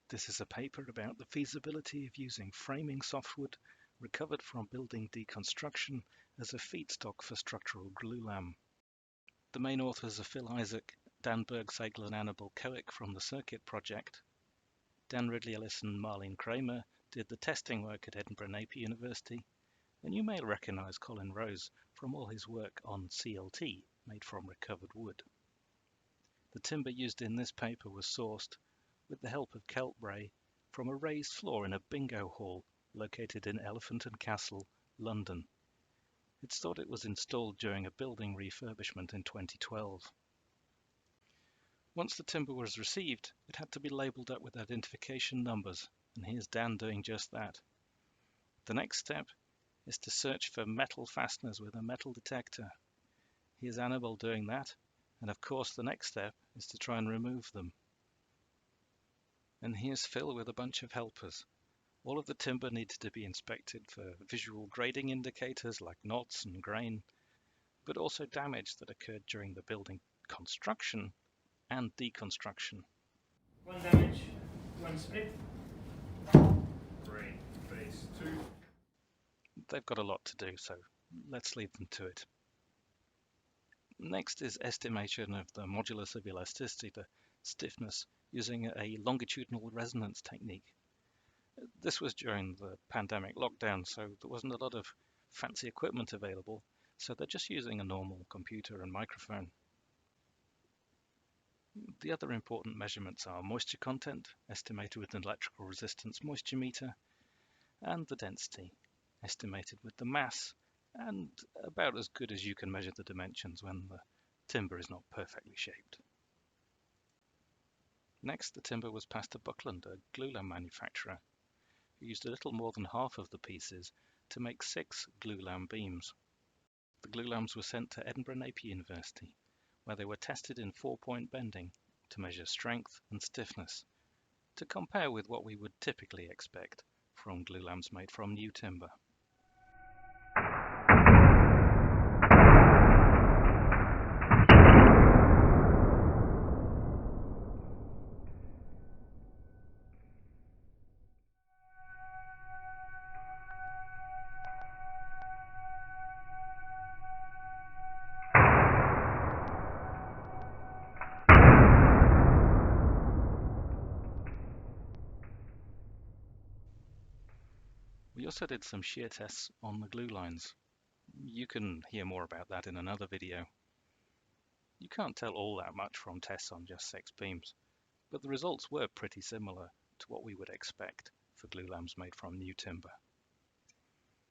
This is a paper about the feasibility of using framing softwood recovered from building deconstruction as a feedstock for structural glulam. The main authors are Phil Isaac, Dan Bergsagel and Annabel Koeck from the Circuit project. Dan Ridley-Ellis and Marlene Cramer did the testing work at Edinburgh Napier University, and you may recognise Colin Rose from all his work on CLT made from recovered wood. The timber used in this paper was sourced with the help of kelpbray from a raised floor in a bingo hall located in Elephant and Castle, London. It's thought it was installed during a building refurbishment in 2012. Once the timber was received, it had to be labelled up with identification numbers, and here's Dan doing just that. The next step is to search for metal fasteners with a metal detector. Here's Annabel doing that, and of course the next step is to try and remove them. And here's Phil with a bunch of helpers. All of the timber needed to be inspected for visual grading indicators like knots and grain, but also damage that occurred during the building construction and deconstruction. One damage, one split. Great, phase 2. They've got a lot to do, so let's leave them to it. Next is estimation of the modulus of elasticity, the stiffness, using a longitudinal resonance technique. This was during the pandemic lockdown, so there wasn't a lot of fancy equipment available, so they're just using a normal computer and microphone. The other important measurements are moisture content, estimated with an electrical resistance moisture meter, and the density, estimated with the mass, and about as good as you can measure the dimensions when the timber is not perfectly shaped. Next, the timber was passed to Buckland, a glulam manufacturer, who used a little more than half of the pieces to make 6 glulam beams. The glulams were sent to Edinburgh Napier University, where they were tested in 4-point bending to measure strength and stiffness, to compare with what we would typically expect from glulams made from new timber. We also did some shear tests on the glue lines. You can hear more about that in another video. You can't tell all that much from tests on just 6 beams, but the results were pretty similar to what we would expect for glulams made from new timber.